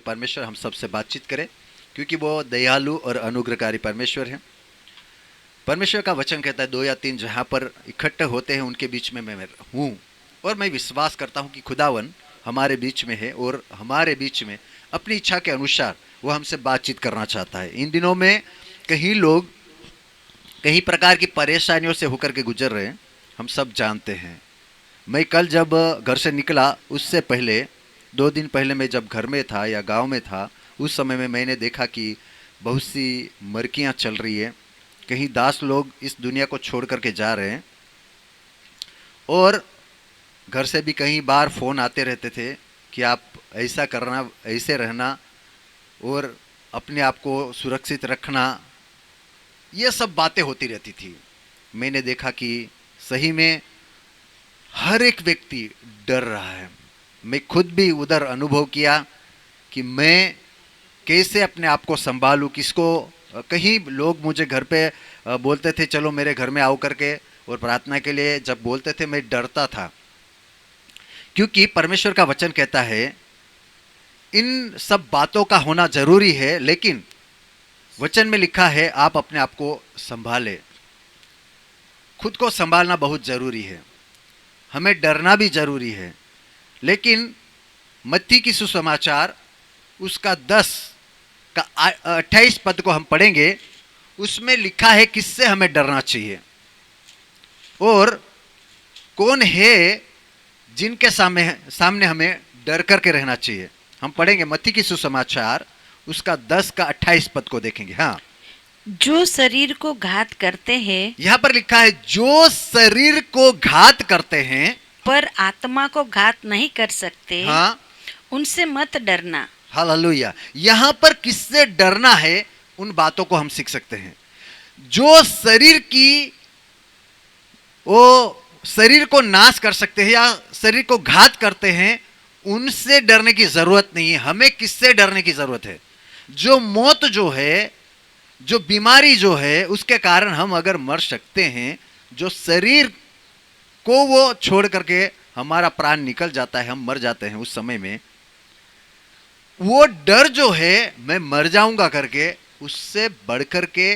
परमेश्वर हम सबसे बातचीत करे, क्योंकि वो दयालु और अनुग्रहकारी परमेश्वर है। परमेश्वर का वचन कहता है 2 या 3 जहाँ पर इकट्ठे होते हैं उनके बीच में मैं हूँ। और मैं विश्वास करता हूँ कि खुदावन हमारे बीच में है और हमारे बीच में अपनी इच्छा के अनुसार वो हमसे बातचीत करना चाहता है। इन दिनों में कई लोग कई प्रकार की परेशानियों से होकर के गुजर रहे हैं, हम सब जानते हैं। मैं कल जब घर से निकला उससे पहले 2 दिन पहले मैं जब घर में था या गांव में था, उस समय में मैंने देखा कि बहुत सी मरकियां चल रही है। कहीं दास लोग इस दुनिया को छोड़ करके जा रहे हैं और घर से भी कई बार फ़ोन आते रहते थे कि आप ऐसा करना, ऐसे रहना और अपने आप को सुरक्षित रखना, ये सब बातें होती रहती थी। मैंने देखा कि सही में हर एक व्यक्ति डर रहा है। मैं खुद भी उधर अनुभव किया कि मैं कैसे अपने आप को संभालूं, किसको। कहीं लोग मुझे घर पे बोलते थे चलो मेरे घर में आओ करके, और प्रार्थना के लिए जब बोलते थे मैं डरता था, क्योंकि परमेश्वर का वचन कहता है इन सब बातों का होना जरूरी है, लेकिन वचन में लिखा है आप अपने आप को संभालें। खुद को संभालना बहुत जरूरी है, हमें डरना भी जरूरी है। लेकिन मत्ती की सुसमाचार उसका 10 का 28 पद को हम पढ़ेंगे, उसमें लिखा है किससे हमें डरना चाहिए और कौन है जिनके सामने हमें डर करके रहना चाहिए। हम पढ़ेंगे मत्ती की सुसमाचार उसका 10 का 28 पद को देखेंगे। हाँ, जो शरीर को घात करते हैं यहां पर लिखा है जो शरीर को घात करते हैं पर आत्मा को घात नहीं कर सकते, हाँ, उनसे मत डरना। हालेलुया। यहां पर किससे डरना है, उन बातों को हम सीख सकते हैं। जो शरीर को नाश कर सकते हैं या शरीर को घात करते हैं, उनसे डरने की जरूरत नहीं है। हमें किससे डरने की जरूरत है? जो मौत जो है, जो बीमारी जो है, उसके कारण हम अगर मर सकते हैं, जो शरीर को वो छोड़ करके हमारा प्राण निकल जाता है, हम मर जाते हैं, उस समय में वो डर जो है मैं मर जाऊंगा करके, उससे बढ़कर के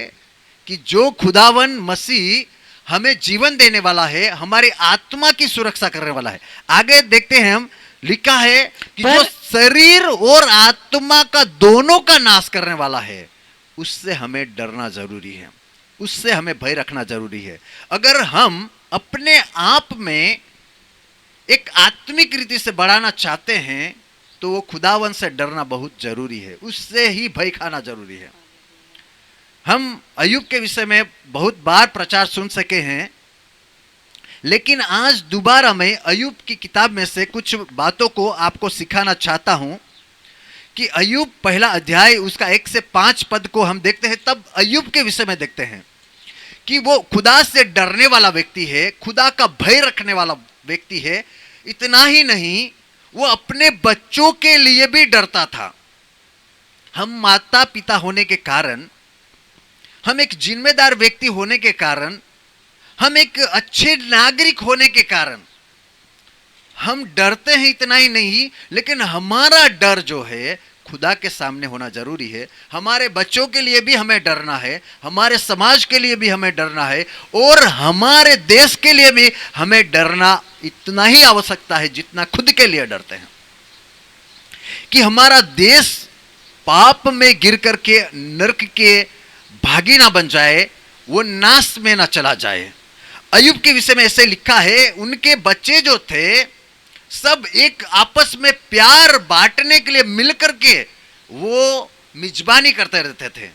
कि जो खुदावन मसीह हमें जीवन देने वाला है, हमारी आत्मा की सुरक्षा करने वाला है। आगे देखते हैं हम, लिखा है कि जो शरीर और आत्मा का दोनों का नाश करने वाला है, उससे हमें डरना जरूरी है, उससे हमें भय रखना जरूरी है। अगर हम अपने आप में एक आत्मिक रीति से बढ़ाना चाहते हैं तो वो खुदावन से डरना बहुत जरूरी है, उससे ही भय खाना जरूरी है। हम अय्यूब के विषय में बहुत बार प्रचार सुन सके हैं, लेकिन आज दोबारा मैं अय्यूब की किताब में से कुछ बातों को आपको सिखाना चाहता हूं कि अय्यूब पहला अध्याय उसका 1 से 5 पद को हम देखते हैं, तब अय्यूब के विषय में देखते हैं कि वो खुदा से डरने वाला व्यक्ति है, खुदा का भय रखने वाला व्यक्ति है। इतना ही नहीं, वो अपने बच्चों के लिए भी डरता था। हम माता पिता होने के कारण, हम एक जिम्मेदार व्यक्ति होने के कारण, हम एक अच्छे नागरिक होने के कारण हम डरते हैं। इतना ही नहीं, लेकिन हमारा डर जो है खुदा के सामने होना जरूरी है। हमारे बच्चों के लिए भी हमें डरना है, हमारे समाज के लिए भी हमें डरना है, और हमारे देश के लिए भी हमें डरना इतना ही आवश्यकता है जितना खुद के लिए डरते हैं, कि हमारा देश पाप में गिर करके नरक के भागी ना बन जाए, वो नाश में ना चला जाए। अय्यूब के विषय में ऐसे लिखा है, उनके बच्चे जो थे सब एक आपस में प्यार बांटने के लिए मिलकर के वो मिजबानी करते रहते थे।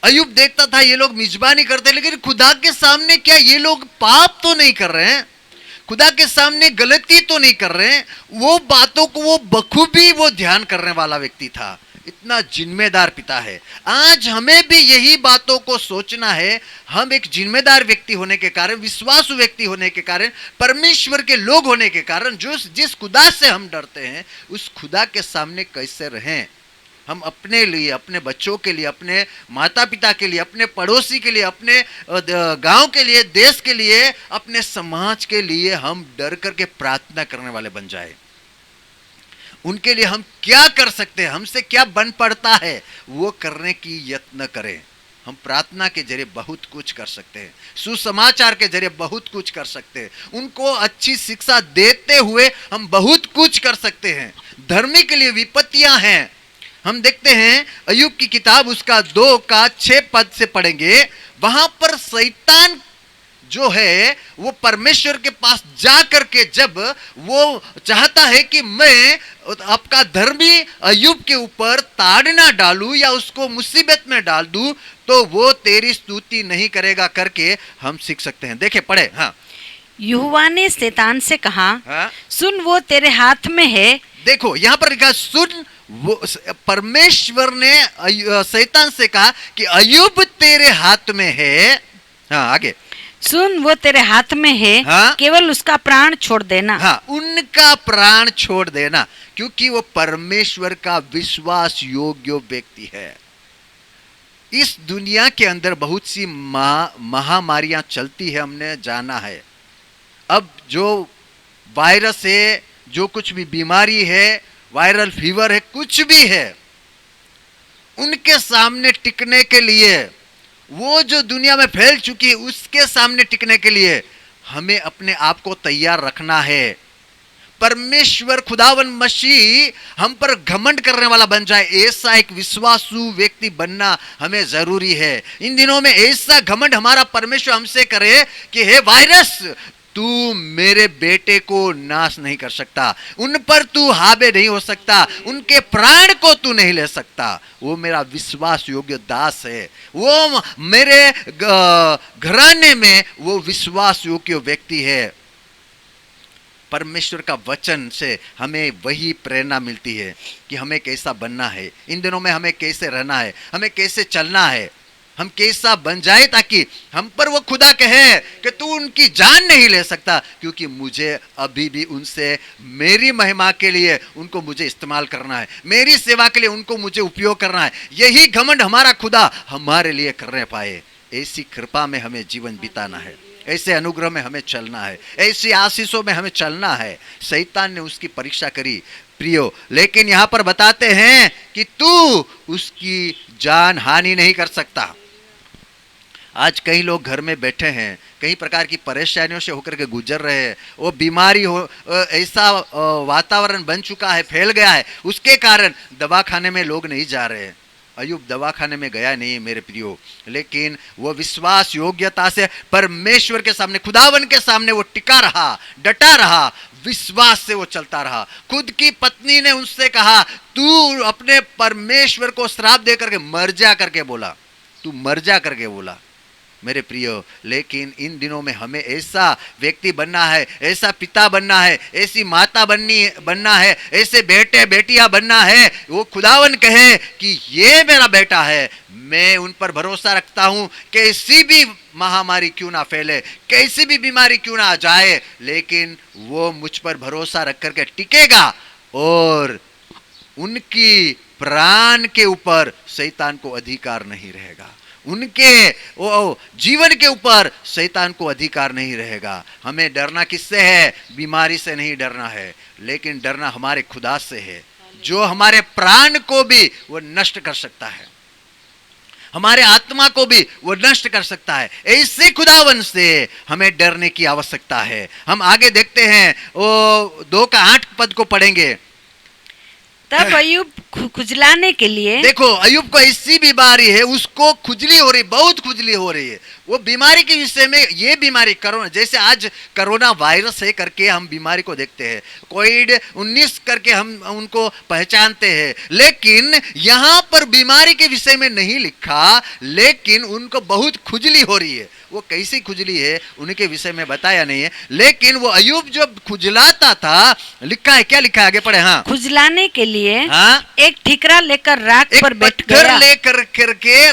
अय्यूब देखता था ये लोग मिजबानी करते, लेकिन खुदा के सामने क्या ये लोग पाप तो नहीं कर रहे हैं, खुदा के सामने गलती तो नहीं कर रहे हैं। वो बातों को वो बखूबी वो ध्यान करने वाला व्यक्ति था। इतना जिम्मेदार पिता है। आज हमें भी यही बातों को सोचना है। हम एक जिम्मेदार व्यक्ति होने के कारण, विश्वासु व्यक्ति होने के कारण, परमेश्वर के लोग होने के कारण, जो जिस खुदा से हम डरते हैं उस खुदा के सामने कैसे रहें। हम अपने लिए, अपने बच्चों के लिए, अपने माता पिता के लिए, अपने पड़ोसी के लिए, अपने गांव के लिए, देश के लिए, अपने समाज के लिए हम डर करके प्रार्थना करने वाले बन जाए। उनके लिए हम क्या कर सकते हैं, हमसे क्या बन पड़ता है, वो करने की यत्न करें। हम प्रार्थना के जरिए बहुत कुछ कर सकते हैं, सुसमाचार के जरिए बहुत कुछ कर सकते हैं, उनको अच्छी शिक्षा देते हुए हम बहुत कुछ कर सकते हैं। धर्मी के लिए विपत्तियां हैं। हम देखते हैं अय्यूब की किताब उसका 2:6 से पढ़ेंगे, वहां पर शैतान जो है वो परमेश्वर के पास जा करके जब वो चाहता है कि मैं आपका धर्मी अय्यूब के ऊपर ताड़ना डालूं या उसको मुसीबत में डाल दूं, तो वो तेरी स्तुति नहीं करेगा करके हम सीख सकते हैं। देखे पढ़े। हाँ, यहोवा ने शैतान से कहा, हाँ? सुन वो तेरे हाथ में है। देखो यहां पर लिखा, सुन वो परमेश्वर ने शैतान से कहा कि अय्यूब तेरे हाथ में है। हाँ, आगे। सुन वो तेरे हाथ में है, हाँ? केवल उसका प्राण छोड़ देना। हाँ, उनका प्राण छोड़ देना, क्योंकि वो परमेश्वर का विश्वास योग्य व्यक्ति है। इस दुनिया के अंदर बहुत सी महामारियां चलती है, हमने जाना है। अब जो वायरस है, जो कुछ भी बीमारी है, वायरल फीवर है, कुछ भी है, उनके सामने टिकने के लिए, वो जो दुनिया में फैल चुकी है उसके सामने टिकने के लिए हमें अपने आप को तैयार रखना है। परमेश्वर खुदावन मसीह हम पर घमंड करने वाला बन जाए, ऐसा एक विश्वासु व्यक्ति बनना हमें जरूरी है। इन दिनों में ऐसा घमंड हमारा परमेश्वर हमसे करे कि हे वायरस, तू मेरे बेटे को नाश नहीं कर सकता, उन पर तू हावे नहीं हो सकता, उनके प्राण को तू नहीं ले सकता। वो मेरा विश्वास योग्य दास है, वो मेरे घराने में वो विश्वास योग्य व्यक्ति है। परमेश्वर का वचन से हमें वही प्रेरणा मिलती है कि हमें कैसा बनना है, इन दिनों में हमें कैसे रहना है, हमें कैसे चलना है, हम कैसा बन जाए ताकि हम पर वो खुदा कहे कि तू उनकी जान नहीं ले सकता, क्योंकि मुझे अभी भी उनसे मेरी महिमा के लिए उनको मुझे इस्तेमाल करना है, मेरी सेवा के लिए उनको मुझे उपयोग करना है। यही घमंड हमारा खुदा हमारे लिए करने पाए। ऐसी कृपा में हमें जीवन बिताना है, ऐसे अनुग्रह में हमें चलना है, ऐसी आशीषों में हमें चलना है। शैतान ने उसकी परीक्षा करी प्रियो, लेकिन यहां पर बताते हैं कि तू उसकी जान हानि नहीं कर सकता। आज कई लोग घर में बैठे हैं, कई प्रकार की परेशानियों से होकर के गुजर रहे हैं, वो बीमारी हो, ऐसा वातावरण बन चुका है, फैल गया है, उसके कारण दवाखाने में लोग नहीं जा रहे हैं। अय्यूब दवाखाने में गया नहीं मेरे प्रियो, लेकिन वो विश्वास योग्यता से परमेश्वर के सामने, खुदावन के सामने वो टिका रहा, डटा रहा, विश्वास से वो चलता रहा। खुद की पत्नी ने उससे कहा, तू अपने परमेश्वर को श्राप दे करके मर जा करके बोला, तू मर जा करके बोला मेरे प्रियो। लेकिन इन दिनों में हमें ऐसा व्यक्ति बनना है, ऐसा पिता बनना है, ऐसी माता बनना है, ऐसे बेटे बेटियां बनना है, वो खुदावन कहे कि ये मेरा बेटा है, मैं उन पर भरोसा रखता हूं, कैसी भी महामारी क्यों ना फैले, कैसी भी बीमारी क्यों ना आ जाए, लेकिन वो मुझ पर भरोसा रख करके टिकेगा और उनकी प्राण के ऊपर शैतान को अधिकार नहीं रहेगा, उनके वो जीवन के ऊपर शैतान को अधिकार नहीं रहेगा। हमें डरना किससे है? बीमारी से नहीं डरना है, लेकिन डरना हमारे खुदा से है, जो हमारे प्राण को भी वो नष्ट कर सकता है, हमारे आत्मा को भी वो नष्ट कर सकता है। ऐसे खुदावन से हमें डरने की आवश्यकता है। हम आगे देखते हैं, वो 2:8 को पढ़ेंगे। तब अय्यूब खुजलाने के लिए, देखो अय्यूब को ऐसी बीमारी है, उसको खुजली हो रही, बहुत खुजली हो रही है। वो बीमारी के विषय में, ये बीमारी कोरोना, जैसे आज कोरोना वायरस है करके हम बीमारी को देखते हैं, कोविड-19 करके हम उनको पहचानते हैं, लेकिन यहां पर बीमारी के विषय में नहीं लिखा, लेकिन उनको बहुत खुजली हो रही है। वो कैसी खुजली है उनके विषय में बताया नहीं है, लेकिन वो अय्यूब जब खुजलाता था, लिखा है, क्या लिखा है आगे पढ़े। हाँ, खुजलाने के लिए हाँ? एक ठिकरा लेकर राख पर बैठ पत्थर गया। लेकर करके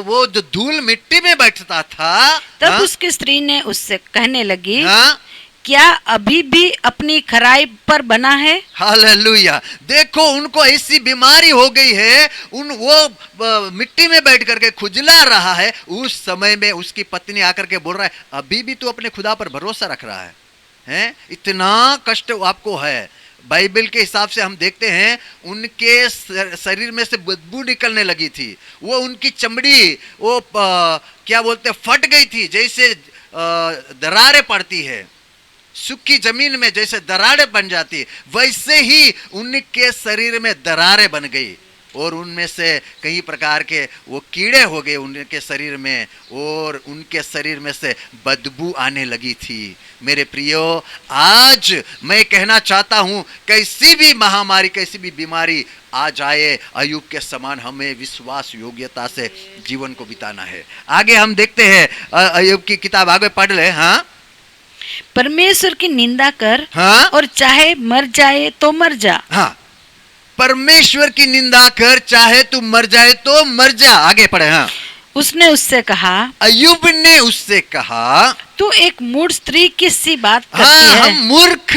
वो जो धूल मिट्टी में बैठता था, तब हाँ? उसकी स्त्री ने उससे कहने लगी, हाँ? क्या अभी भी अपनी खराई पर बना है? हालेलुया। देखो उनको ऐसी बीमारी हो गई है, वो मिट्टी में बैठ करके खुजला रहा है। उस समय में उसकी पत्नी आकर के बोल रहा है, अभी भी तू अपने खुदा पर भरोसा रख रहा है? इतना कष्ट आपको है, बाइबल के हिसाब से हम देखते हैं उनके शरीर में से बदबू निकलने लगी थी, वो उनकी चमड़ी वो क्या बोलते फट गई थी, जैसे दरारें पड़ती है, सूखी जमीन में जैसे दरारें बन जाती, वैसे ही उनके शरीर में दरारें बन गई और उनमें से कई प्रकार के वो कीड़े हो गए उनके शरीर में और उनके शरीर में से बदबू आने लगी थी। मेरे प्रियो, आज मैं कहना चाहता हूं, कैसी भी महामारी, कैसी भी बीमारी आ जाए, अय्यूब के समान हमें विश्वास योग्यता से जीवन को बिताना है। आगे हम देखते हैं, अय्यूब की किताब आगे पढ़ ले। हाँ, परमेश्वर की निंदा कर, हाँ, और चाहे मर जाए तो मर जा। हाँ, परमेश्वर की निंदा कर, चाहे तू मर जाए तो मर जा। आगे पढ़े। हाँ, उसने उससे कहा, अय्यूब ने उससे कहा, तू एक मूढ़ स्त्री की सी बात करती हाँ, है। हम मूर्ख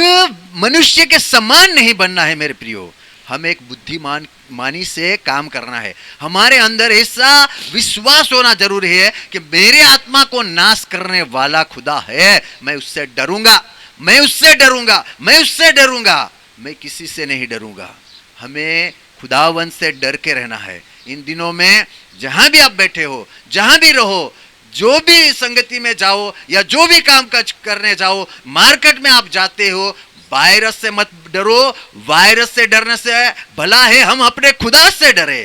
मनुष्य के समान नहीं बनना है मेरे प्रियो, हमें एक बुद्धिमान मानी से काम करना है। हमारे अंदर ऐसा विश्वास होना जरूरी है कि मेरे आत्मा को नाश करने वाला खुदा है, मैं उससे डरूंगा, मैं उससे डरूंगा, मैं उससे डरूंगा, मैं किसी से नहीं डरूंगा। हमें खुदावन से डर के रहना है। इन दिनों में जहां भी आप बैठे हो, जहां भी रहो, जो भी संगति में जाओ या जो भी काम काज करने जाओ, मार्केट में आप जाते हो, वायरस से मत डरो। वायरस से डरने से भला है हम अपने खुदा से डरे,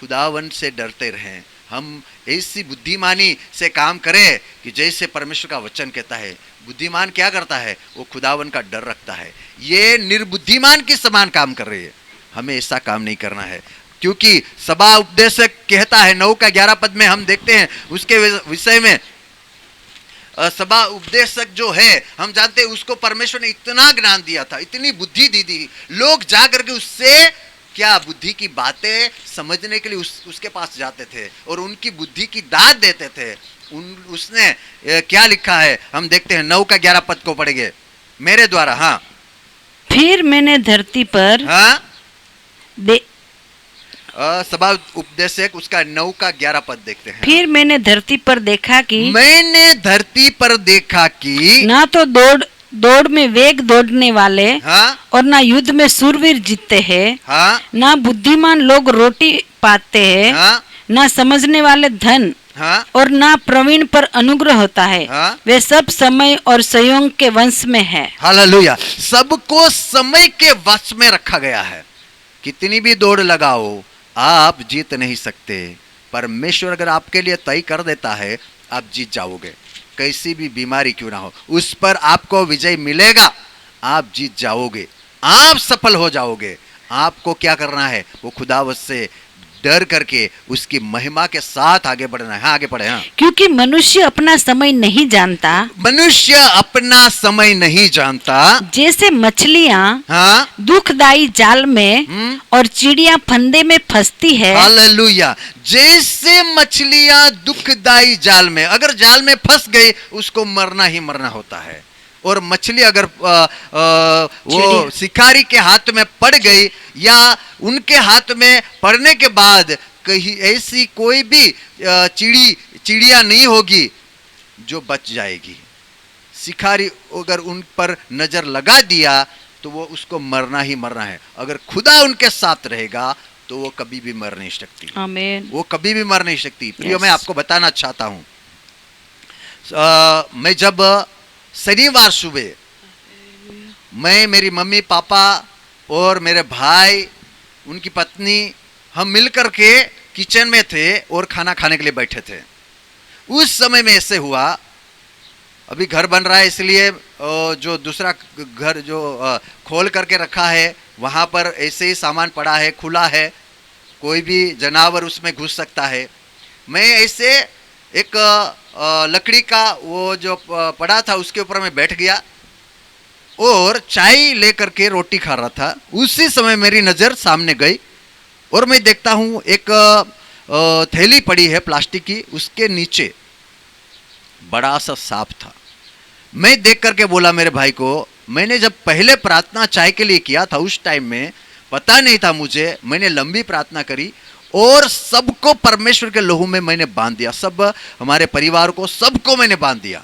खुदावन से डरते रहें। हम ऐसी बुद्धिमानी से काम करें कि जैसे परमेश्वर का वचन कहता है, बुद्धिमान क्या करता है, वो खुदावन का डर रखता है। ये निर्बुद्धिमान के समान काम कर रही है, हमें ऐसा काम नहीं करना है। क्योंकि सभा उपदेशक कहता है 9-11 पद में हम देखते हैं उसके विषय में, सभा उपदेशक जो है हम जानते हैं उसको परमेश्वर ने इतना ज्ञान दिया था, इतनी बुद्धि दी थी, लोग जाकर के उससे क्या बुद्धि की बातें समझने के लिए उसके पास जाते थे और उनकी बुद्धि की दाद देते थे। उसने क्या लिखा है हम देखते हैं, 9-11 पद को पढ़ेंगे मेरे द्वारा। हाँ, फिर मैंने धरती पर, हाँ, दे सभा उपदेशक उसका 9-11 पद देखते हैं। फिर मैंने धरती पर देखा कि, मैंने धरती पर देखा कि, ना तो दौड़ में वेग दौड़ने वाले, हाँ, और ना युद्ध में सूरवीर जीतते हैं, हाँ, ना बुद्धिमान लोग रोटी पाते हैं, हाँ, ना समझने वाले धन, हाँ, और ना प्रवीण पर अनुग्रह होता है। हाँ, वे सब समय और संयोग के वंश में है। हालेलुया। सबको समय के वश में रखा गया है। कितनी भी दौड़ लगाओ आप जीत नहीं सकते। परमेश्वर अगर आपके लिए तय कर देता है आप जीत जाओगे, कैसी भी बीमारी क्यों ना हो उस पर आपको विजय मिलेगा, आप जीत जाओगे, आप सफल हो जाओगे। आपको क्या करना है, वो खुदावत से डर करके उसकी महिमा के साथ आगे बढ़ना है। हाँ, आगे बढ़े। हाँ, क्योंकि मनुष्य अपना समय नहीं जानता, मनुष्य अपना समय नहीं जानता, जैसे मछलियाँ हाँ, दुखदाई जाल में और चिड़िया फंदे में फंसती है। हालेलुया। जैसे मछलियां दुखदाई जाल में, अगर जाल में फंस गई उसको मरना ही मरना होता है। और मछली अगर वो शिकारी के हाथ में पड़ गई या उनके हाथ में पड़ने के बाद कहीं ऐसी कोई भी चिड़िया नहीं होगी जो बच जाएगी। शिकारी अगर उन पर नजर लगा दिया तो वो उसको मरना ही मरना है। अगर खुदा उनके साथ रहेगा तो वो कभी भी मर नहीं सकती, आमीन। वो कभी भी मर नहीं सकती। प्रियो, मैं आपको बताना चाहता हूं, मैं जब शनिवार सुबह मैं, मेरी मम्मी पापा और मेरे भाई, उनकी पत्नी, हम मिलकर के किचन में थे और खाना खाने के लिए बैठे थे। उस समय में ऐसे हुआ, अभी घर बन रहा है इसलिए जो दूसरा घर जो खोल करके रखा है वहाँ पर ऐसे ही सामान पड़ा है, खुला है, कोई भी जानवर उसमें घुस सकता है। मैं ऐसे एक लकड़ी का वो जो पड़ा था उसके ऊपर मैं बैठ गया और चाय लेकर के रोटी खा रहा था। उसी समय मेरी नज़र सामने गई और मैं देखता हूँ एक थैली पड़ी है प्लास्टिक की, उसके नीचे बड़ा सा सांप था। मैं देख करके बोला मेरे भाई को, मैंने जब पहले प्रार्थना चाय के लिए किया था उस टाइम में पता नहीं था मुझे, मैंने लंबी प्रार्थना करी और सबको परमेश्वर के लहू में मैंने बांध दिया, सब हमारे परिवार को सबको मैंने बांध दिया।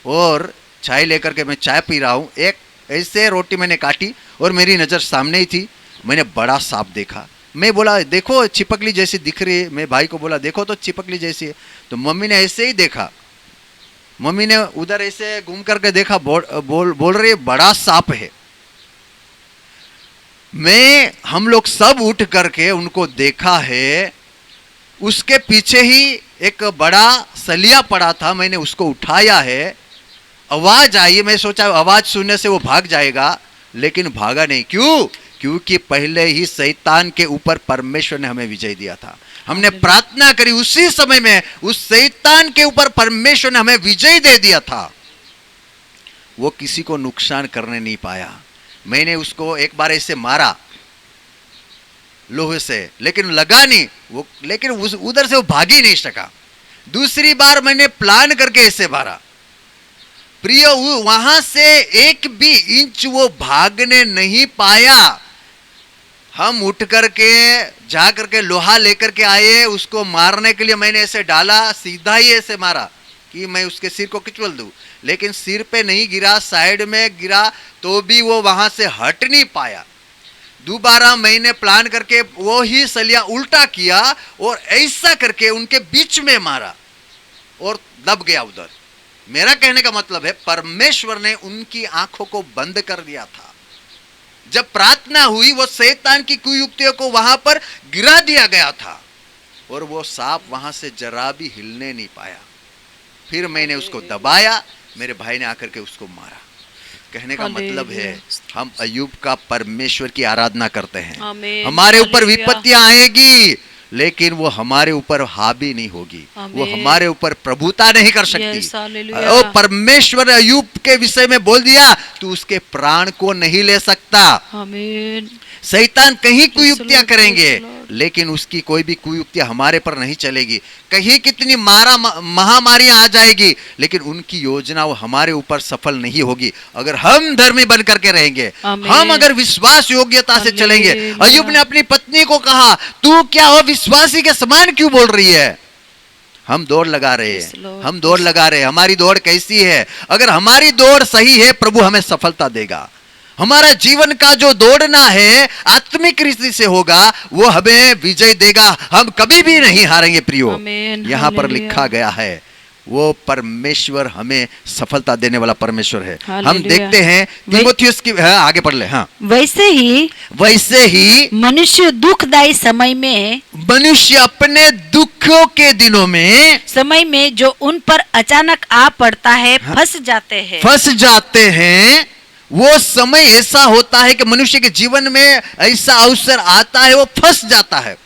और चाय लेकर के मैं चाय पी रहा हूँ, एक ऐसे रोटी मैंने काटी और मेरी नज़र सामने ही थी, मैंने बड़ा सांप देखा। मैं बोला देखो चिपकली जैसी दिख रही है, मैं भाई को बोला देखो तो चिपकली जैसी है। तो मम्मी ने ऐसे ही देखा, मम्मी ने उधर ऐसे घूम करके देखा, बोल रही है बड़ा सांप है। हम लोग सब उठ करके उनको देखा है, उसके पीछे ही एक बड़ा सलिया पड़ा था, मैंने उसको उठाया है। आवाज आई, मैं सोचा आवाज सुनने से वो भाग जाएगा, लेकिन भागा नहीं। क्यों? क्योंकि पहले ही शैतान के ऊपर परमेश्वर ने हमें विजय दिया था। हमने प्रार्थना करी, उसी समय में उस शैतान के ऊपर परमेश्वर ने हमें विजय दे दिया था। वो किसी को नुकसान करने नहीं पाया। मैंने उसको एक बार ऐसे मारा लोहे से, लेकिन लगा नहीं वो, लेकिन उधर से वो भाग ही नहीं सका। दूसरी बार मैंने प्लान करके ऐसे मारा, प्रिय वहां से एक भी इंच वो भागने नहीं पाया। हम उठ करके जा करके लोहा लेकर के आए, उसको मारने के लिए मैंने ऐसे डाला, सीधा ही ऐसे मारा कि मैं उसके सिर को किचवल दूं, लेकिन सिर पे नहीं गिरा, साइड में गिरा, तो भी वो वहां से हट नहीं पाया। दोबारा मैंने प्लान करके वो ही सलिया उल्टा किया और ऐसा करके उनके बीच में मारा और दब गया उधर। मेरा कहने का मतलब है परमेश्वर ने उनकी आंखों को बंद कर दिया था। जब प्रार्थना हुई, वो शैतान की कुयुक्तियों को वहां पर गिरा दिया गया था और वो सांप वहां से जरा भी हिलने नहीं पाया। फिर मैंने उसको दबाया, मेरे भाई ने आकर के उसको मारा। कहने का मतलब है हम अय्यूब का परमेश्वर की आराधना करते हैं। हमारे ऊपर विपत्तियां आएगी, लेकिन वो हमारे ऊपर हावी नहीं होगी, वो हमारे ऊपर प्रभुता नहीं कर सकती। ओ परमेश्वर अय्यूब के विषय में बोल दिया, तू उसके प्राण को नहीं ले सकता। शैतान कहीं कुयुक्तियां करेंगे, लेकिन उसकी कोई भी कुयुक्तियां हमारे पर नहीं चलेगी। कहीं कितनी महामारियां आ जाएगी, लेकिन उनकी योजना वो हमारे ऊपर सफल नहीं होगी अगर हम धर्मी बन करके रहेंगे, हम अगर विश्वास योग्यता से चलेंगे। अय्यूब ने अपनी पत्नी को कहा, तू क्या अविश्वासी के समान क्यों बोल रही है? हम दौड़ लगा रहे हैं, हम दौड़ लगा रहे हैं। हमारी दौड़ कैसी है? अगर हमारी दौड़ सही है, प्रभु हमें सफलता देगा। हमारा जीवन का जो दौड़ना है आत्मिक रीति से होगा, वो हमें विजय देगा। हम कभी भी नहीं हारेंगे प्रियो। यहाँ पर लिखा गया है वो परमेश्वर हमें सफलता देने वाला परमेश्वर है। हम देखते हैं तीमुथियुस की, आगे पढ़ ले। हाँ, वैसे ही मनुष्य दुखदायी समय में, मनुष्य अपने दुखों के दिनों में, समय में जो उन पर अचानक आ पड़ता है, फंस जाते हैं। वो समय ऐसा होता है कि मनुष्य के जीवन में ऐसा अवसर आता है, वो फंस जाता है।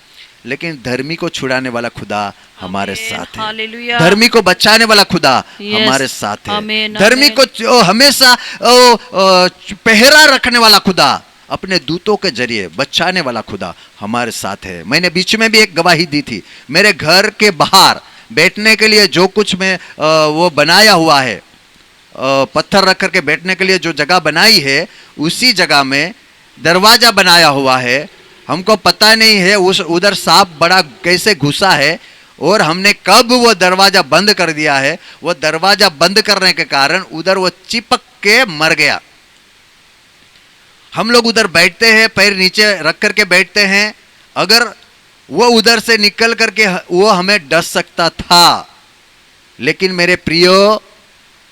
लेकिन धर्मी को छुड़ाने वाला खुदा हमारे साथ है। धर्मी को बचाने वाला खुदा हमारे साथ है। धर्मी को हमेशा पहरा रखने वाला खुदा, अपने दूतों के जरिए बचाने वाला खुदा हमारे साथ है। मैंने बीच में भी एक गवाही दी थी। मेरे घर के बाहर बैठने के लिए जो कुछ मैं वो बनाया हुआ है, पत्थर रख करके बैठने के लिए जो जगह बनाई है, उसी जगह में दरवाजा बनाया हुआ है। हमको पता नहीं है उधर सांप बड़ा कैसे घुसा है और हमने कब वो दरवाजा बंद कर दिया है। वो दरवाजा बंद करने के कारण उधर वो चिपक के मर गया। हम लोग उधर बैठते हैं, पैर नीचे रख करके बैठते हैं। अगर वो उधर से निकल करके वो हमें डस सकता था, लेकिन मेरे प्रियो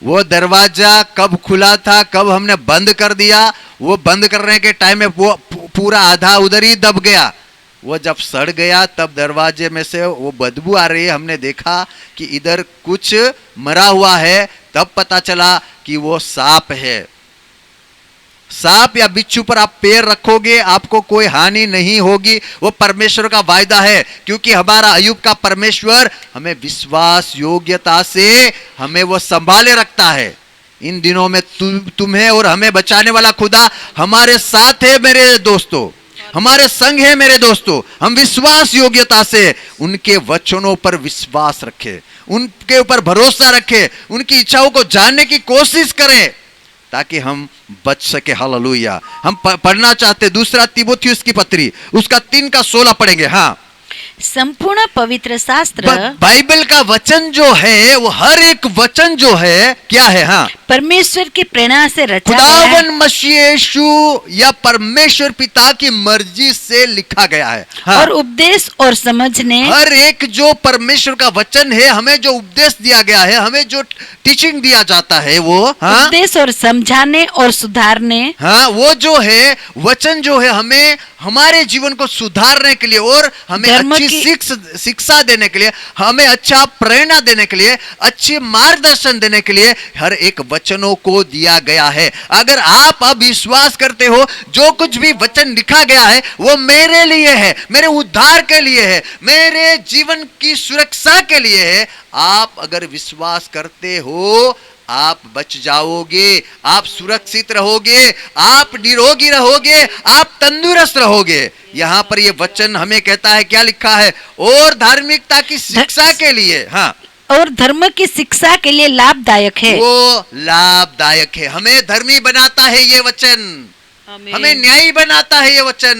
वो दरवाजा कब खुला था, कब हमने बंद कर दिया, वो बंद करने के टाइम में वो पूरा आधा उधर ही दब गया। वो जब सड़ गया तब दरवाजे में से वो बदबू आ रही है। हमने देखा कि इधर कुछ मरा हुआ है, तब पता चला कि वो सांप है। सांप या बिच्छू पर आप पैर रखोगे, आपको कोई हानि नहीं होगी। वो परमेश्वर का वायदा है, क्योंकि हमारा अय्यूब का परमेश्वर हमें विश्वास योग्यता से हमें वो संभाले रखता है। इन दिनों में तुम्हें और हमें बचाने वाला खुदा हमारे साथ है मेरे दोस्तों, हमारे संग है मेरे दोस्तों। हम विश्वास योग्यता से उनके वचनों पर विश्वास रखें, उनके ऊपर भरोसा रखें, उनकी इच्छाओं को जानने की कोशिश करें, ताकि हम बच सके। हालेलुया। हम पढ़ना चाहते दूसरा तीमुथियुस की पत्री, उसका 3 का 16 पढ़ेंगे। हाँ, संपूर्ण पवित्र शास्त्र बाइबल का वचन जो है वो हर एक वचन जो है क्या है? हाँ, परमेश्वर की प्रेरणा से रचा गया है खुदावन मसीह यीशु या परमेश्वर पिता की मर्जी से लिखा गया है। हाँ, और उपदेश और समझने, हर एक जो परमेश्वर का वचन है, हमें जो उपदेश दिया गया है, हमें जो टीचिंग दिया जाता है वो, हाँ, उपदेश और समझाने और सुधारने, हाँ, वो जो है वचन जो है हमें हमारे जीवन को सुधारने के लिए और हमें धर्म अच्छी की- शिक्षा देने के लिए, हमें अच्छा प्रेरणा देने के लिए, अच्छी मार्गदर्शन देने के लिए हर एक वचनों को दिया गया है। अगर आप अब विश्वास करते हो जो कुछ भी वचन लिखा गया है वो मेरे लिए है, मेरे उद्धार के लिए है, मेरे जीवन की सुरक्षा के लिए है, आप अगर विश्वास करते हो आप बच जाओगे, आप सुरक्षित रहोगे, आप निरोगी रहोगे, आप तंदुरुस्त रहोगे। यहां पर ये वचन हमें कहता है, क्या लिखा है? और धार्मिकता की शिक्षा के लिए, हाँ, और धर्म की शिक्षा के लिए लाभदायक है। वो लाभदायक है। हमें धर्मी बनाता है ये वचन, हमें न्यायी बनाता है ये वचन,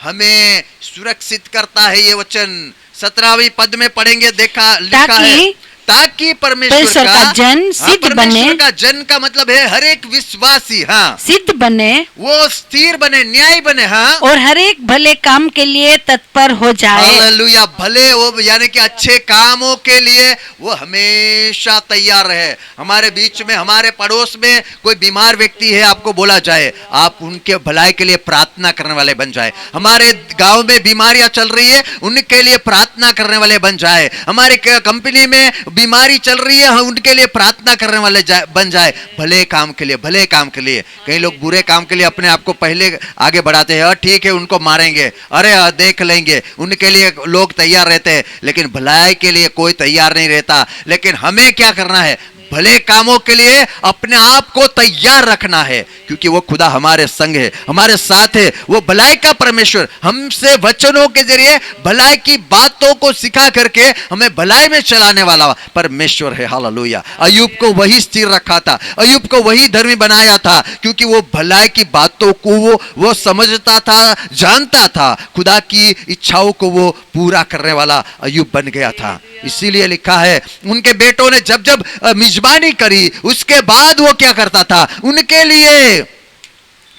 हमें सुरक्षित करता है ये वचन। 17वें पद में पढ़ेंगे, देखा लिखा है, ताकि परमेश्वर का जन सिद्ध बने। परमेश्वर का जन का मतलब है हर एक विश्वासी, हाँ, सिद्ध बने, वो स्थिर बने, न्याय बने, हाँ, और हर एक भले काम के लिए तत्पर हो जाए। हालेलुया। भले वो यानी कि अच्छे कामों के लिए वो हमेशा तैयार रहे। हमारे बीच में, हमारे पड़ोस में कोई बीमार व्यक्ति है, आपको बोला जाए, आप उनके भलाई के लिए प्रार्थना करने वाले बन जाए। हमारे गांव में बीमारियां चल रही है, उनके लिए प्रार्थना करने वाले बन जाए। हमारे कंपनी में बीमारी चल रही है, उनके लिए प्रार्थना करने वाले बन जाए। भले काम के लिए, भले काम के लिए। कई लोग बुरे काम के लिए अपने आप को पहले आगे बढ़ाते हैं, ठीक है उनको मारेंगे, अरे देख लेंगे, उनके लिए लोग तैयार रहते हैं, लेकिन भलाई के लिए कोई तैयार नहीं रहता। लेकिन हमें क्या करना है? भले कामों के लिए अपने आप को तैयार रखना है, क्योंकि वो खुदा हमारे संग है, हमारे साथ है। वो भलाई का परमेश्वर हमसे वचनों के जरिए भलाई की बातों को सिखा करके हमें भलाई में चलाने वाला परमेश्वर है। हालेलुया। अय्यूब को वही स्थिर रखा था, अय्यूब को वही धर्मी बनाया था, क्योंकि वो भलाई की बातों को वो समझता था, जानता था। खुदा की इच्छाओं को वो पूरा करने वाला अय्यूब बन गया था। इसीलिए लिखा है, उनके बेटों ने जब जब मिजबानी करी, उसके बाद वो क्या करता था? उनके लिए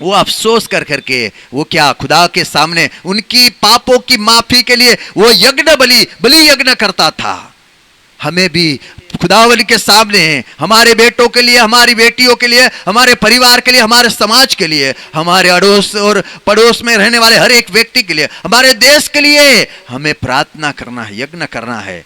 वो अफसोस कर करके वो क्या खुदा के सामने उनकी पापों की माफी के लिए वो यज्ञ बलि यज्ञ करता था। हमें भी खुदावली के सामने, हमारे बेटों के लिए, हमारी बेटियों के लिए, हमारे परिवार के लिए, हमारे समाज के लिए, हमारे अड़ोस और पड़ोस में रहने वाले हर एक व्यक्ति के लिए, हमारे देश के लिए हमें प्रार्थना करना है, यज्ञ करना है।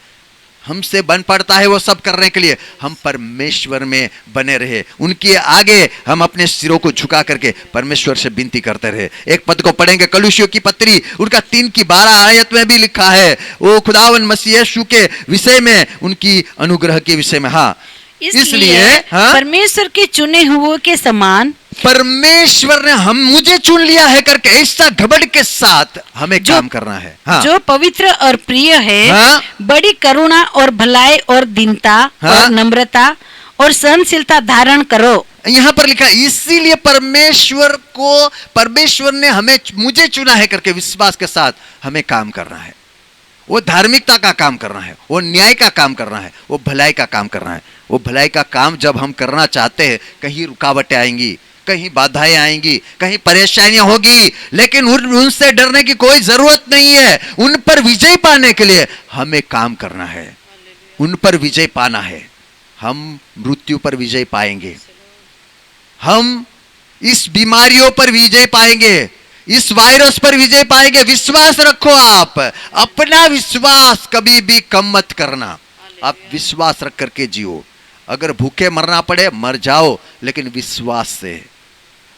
हमसे बन पड़ता है वो सब करने के लिए। हम परमेश्वर में बने रहे, उनके आगे हम अपने सिरों को झुका करके परमेश्वर से विनती करते रहे। एक पद को पढ़ेंगे, कलुसियों की पत्री उनका 3:12 आयत में भी लिखा है, वो खुदावन मसीह यीशु के विषय में, उनकी अनुग्रह के विषय में। हाँ, इसलिए हाँ, परमेश्वर के चुने हुए के समान परमेश्वर ने मुझे चुन लिया है करके ऐसा घमंड के साथ हमें काम करना है। हाँ, जो पवित्र और प्रिय है, हाँ, बड़ी करुणा और भलाई और दीनता, हाँ, और नम्रता और सहनशीलता धारण करो। यहां पर लिखा, इसीलिए परमेश्वर ने मुझे चुना है करके विश्वास के साथ हमें काम करना है। वो धार्मिकता का काम करना है, वो न्याय का काम करना है, वो भलाई का काम करना है। वो भलाई का काम जब हम करना चाहते हैं, कहीं रुकावटें आएंगी, कहीं बाधाएं आएंगी, कहीं परेशानियां होगी, लेकिन उनसे डरने की कोई जरूरत नहीं है। उन पर विजय पाने के लिए हमें काम करना है, उन पर विजय पाना है। हम मृत्यु पर विजय पाएंगे, हम इस बीमारियों पर विजय पाएंगे, इस वायरस पर विजय पाएंगे। विश्वास रखो, आप अपना विश्वास कभी भी कम मत करना। आप विश्वास रख करके जियो। अगर भूखे मरना पड़े मर जाओ, लेकिन विश्वास से।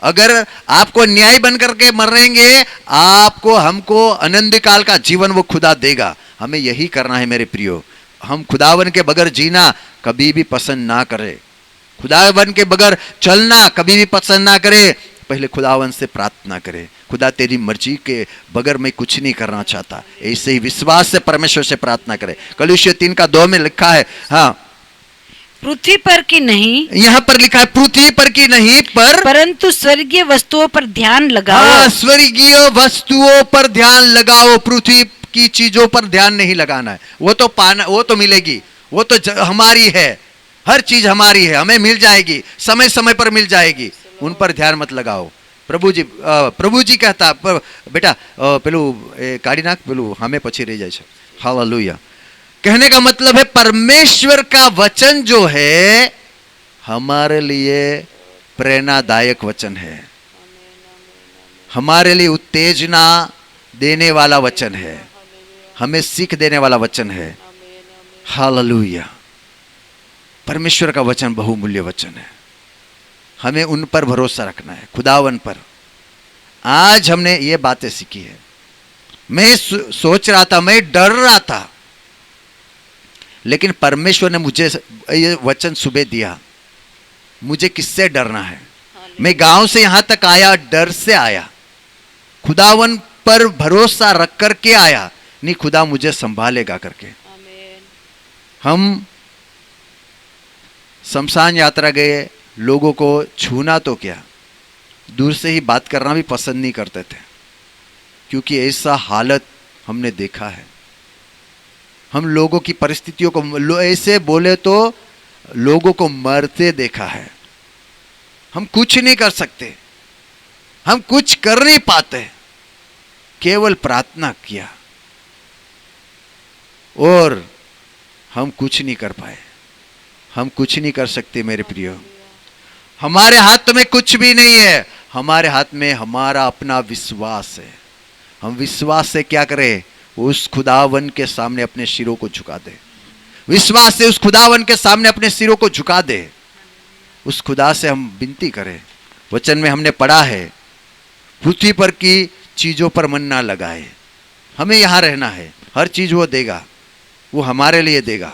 अगर आपको न्याय बन करके मरेंगे, आपको हमको अनंत काल का जीवन वो खुदा देगा। हमें यही करना है मेरे प्रियो। हम खुदावन के बगैर जीना कभी भी पसंद ना करें, खुदावन के बगैर चलना कभी भी पसंद ना करें। पहले खुदावन से प्रार्थना करें, खुदा तेरी मर्जी के बगैर मैं कुछ नहीं करना चाहता। ऐसे ही विश्वास से परमेश्वर से प्रार्थना करें। कलुसियों 3:2 में लिखा है, हाँ, पृथ्वी पर की नहीं, यहाँ पर लिखा है पृथ्वी पर की नहीं, परंतु स्वर्गीय वस्तुओं पर ध्यान लगाओ। हाँ, स्वर्गीय वस्तुओं पर ध्यान लगाओ। पृथ्वी की चीजों पर ध्यान नहीं लगाना है। वो तो पाना, वो तो मिलेगी, वो तो हमारी है, हर चीज हमारी है, हमें मिल जाएगी, समय समय पर मिल जाएगी, उन पर ध्यान मत लगाओ। प्रभु जी कहता बेटा पेलू काढ़ी नाख, पेलू हमें पछी रही जाए छे। हालेलुया। कहने का मतलब है परमेश्वर का वचन जो है हमारे लिए प्रेरणादायक वचन है, हमारे लिए उत्तेजना देने वाला वचन है, हमें सीख देने वाला वचन है। हालेलुया। परमेश्वर का वचन बहुमूल्य वचन है, हमें उन पर भरोसा रखना है, खुदावन पर। आज हमने ये बातें सीखी है। मैं सोच रहा था, मैं डर रहा था, लेकिन परमेश्वर ने मुझे ये वचन सुबह दिया। मुझे किससे डरना है? मैं गांव से यहां तक आया, डर से आया, खुदावन पर भरोसा रख करके आया, नहीं खुदा मुझे संभालेगा करके। हम शमशान यात्रा गए, लोगों को छूना तो क्या, दूर से ही बात करना भी पसंद नहीं करते थे, क्योंकि ऐसा हालत हमने देखा है। हम लोगों की परिस्थितियों को ऐसे बोले तो लोगों को मरते देखा है। हम कुछ नहीं कर सकते, हम कुछ कर नहीं पाते, केवल प्रार्थना किया और हम कुछ नहीं कर पाए। हम कुछ नहीं कर सकते मेरे प्रियो, हमारे हाथ में कुछ भी नहीं है, हमारे हाथ में हमारा अपना विश्वास है। हम विश्वास से क्या करें? उस खुदावन के सामने अपने सिरों को झुका दे, विश्वास से उस खुदावन के सामने अपने सिरों को झुका दे, उस खुदा से हम विनती करें। वचन में हमने पढ़ा है, पृथ्वी पर की चीजों पर मन ना लगाए। हमें यहां रहना है, हर चीज वो देगा, वो हमारे लिए देगा,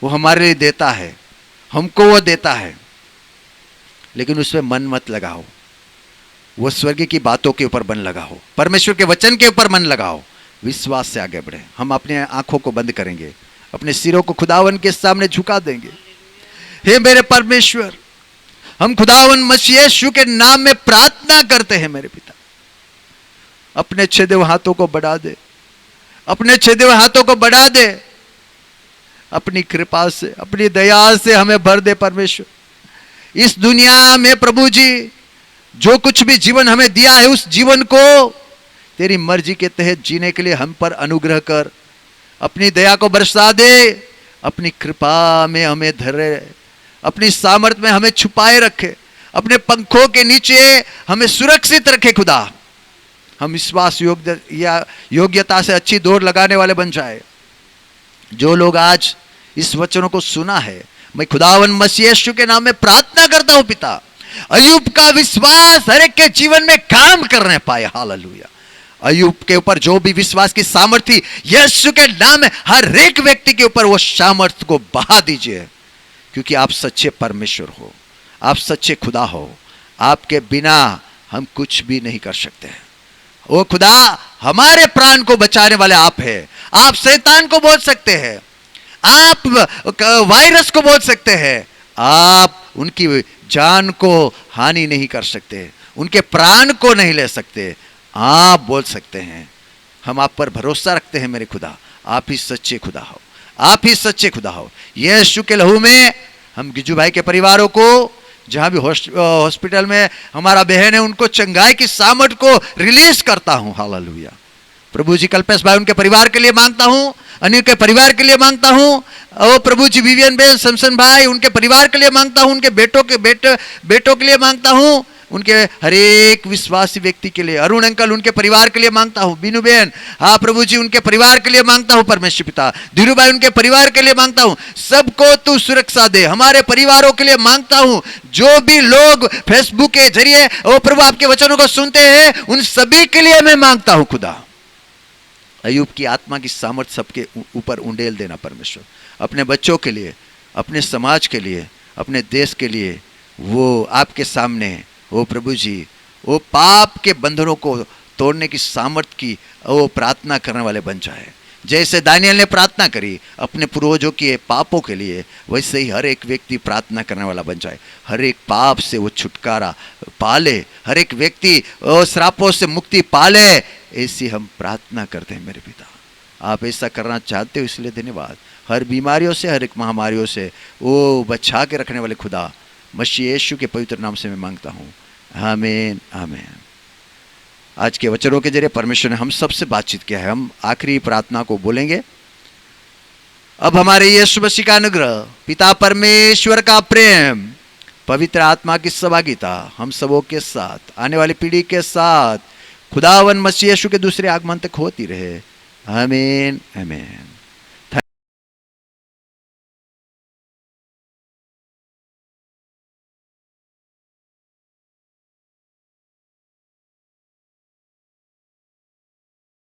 वो हमारे लिए देता है, हमको वो देता है, लेकिन उसमें मन मत लगाओ। वो स्वर्ग की बातों के ऊपर मन लगाओ, परमेश्वर के वचन के ऊपर मन लगाओ, विश्वास से आगे बढ़े। हम अपने आंखों को बंद करेंगे, अपने सिरों को खुदावन के सामने झुका देंगे। हे मेरे परमेश्वर, हम खुदावन मसीह यीशु के नाम में प्रार्थना करते हैं मेरे पिता, अपने छेदे हुए हाथों को बढ़ा दे, अपने छेदे हुए हाथों को बढ़ा दे, अपनी कृपा से, अपनी दया से हमें भर दे परमेश्वर। इस दुनिया में प्रभु जी जो कुछ भी जीवन हमें दिया है, उस जीवन को तेरी मर्जी के तहत जीने के लिए हम पर अनुग्रह कर, अपनी दया को बरसा दे, अपनी कृपा में हमें धरे, अपनी सामर्थ में हमें छुपाए रखे, अपने पंखों के नीचे हमें सुरक्षित रखे खुदा। हम विश्वास योग्यता से अच्छी दौड़ लगाने वाले बन जाए। जो लोग आज इस वचनों को सुना है, मैं खुदावन मसीह यीशु के नाम में प्रार्थना करता हूं पिता, अय्यूब का विश्वास हर एक के जीवन में काम करने पाए। हालेलुया। अय्यूब के ऊपर जो भी विश्वास की सामर्थ्य यीशु के नाम में हर एक व्यक्ति के ऊपर वो सामर्थ्य को बहा दीजिए, क्योंकि आप सच्चे परमेश्वर हो, आप सच्चे खुदा हो। आपके बिना हम कुछ भी नहीं कर सकते। वो खुदा हमारे प्राण को बचाने वाले आप हैं। आप शैतान को बोल सकते हैं, आप वायरस को बोल सकते हैं, आप उनकी जान को हानि नहीं कर सकते, उनके प्राण को नहीं ले सकते। आप बोल सकते हैं। हम आप पर भरोसा रखते हैं मेरे खुदा, आप ही सच्चे खुदा हो, आप ही सच्चे खुदा हो। यीशु के लहू में हम गिजू भाई के परिवारों को, जहां भी हॉस्पिटल में हमारा बहन है, उनको चंगाई की सामर्थ को रिलीज करता हूं। हालेलुया। प्रभु जी कल्पेश भाई उनके परिवार के लिए मांगता हूं, अनिल के परिवार के लिए मांगता हूं, और प्रभु जी विवियन बेन समसन भाई उनके परिवार के लिए मांगता हूं, उनके बेटों के लिए मांगता हूं, उनके हर एक विश्वासी व्यक्ति के लिए, अरुण अंकल उनके परिवार के लिए मांगता हूं, बीनू बहन हाँ प्रभु जी उनके परिवार के लिए मांगता हूं, परमेश्वर पिता धीरू भाई उनके परिवार के लिए मांगता हूं। सबको तू सुरक्षा दे, हमारे परिवारों के लिए मांगता हूं। जो भी लोग फेसबुक के जरिए वो प्रभु आपके वचनों को सुनते हैं, उन सभी के लिए मैं मांगता हूं खुदा, अय्यूब की आत्मा की सामर्थ सबके ऊपर उंडेल देना परमेश्वर। अपने बच्चों के लिए, अपने समाज के लिए, अपने देश के लिए वो आपके सामने वो प्रभु जी वो पाप के बंधनों को तोड़ने की सामर्थ की वो प्रार्थना करने वाले बन जाए। जैसे दानियल ने प्रार्थना करी अपने पूर्वजों के पापों के लिए, वैसे ही हर एक व्यक्ति प्रार्थना करने वाला बन जाए, हर एक पाप से वो छुटकारा पाले, हर एक व्यक्ति श्रापों से मुक्ति पाले। ऐसी हम प्रार्थना करते हैं मेरे पिता। आप ऐसा करना चाहते हो, इसलिए धन्यवाद। हर बीमारियों से, हर एक महामारियों से वो बचा के रखने वाले खुदा, मसीह यीशु के पवित्र नाम से मैं मांगता हूँ, आमीन आमीन। आज के वचनों के जरिए परमेश्वर ने हम सबसे बातचीत किया है। हम आखिरी प्रार्थना को बोलेंगे। अब हमारे यीशु मसीह का अनुग्रह, पिता परमेश्वर का प्रेम, पवित्र आत्मा की सहभागिता हम सबों के साथ, आने वाली पीढ़ी के साथ, खुदावन मसीह यीशु के दूसरे आगमन तक होती रहे। आमीन आमीन।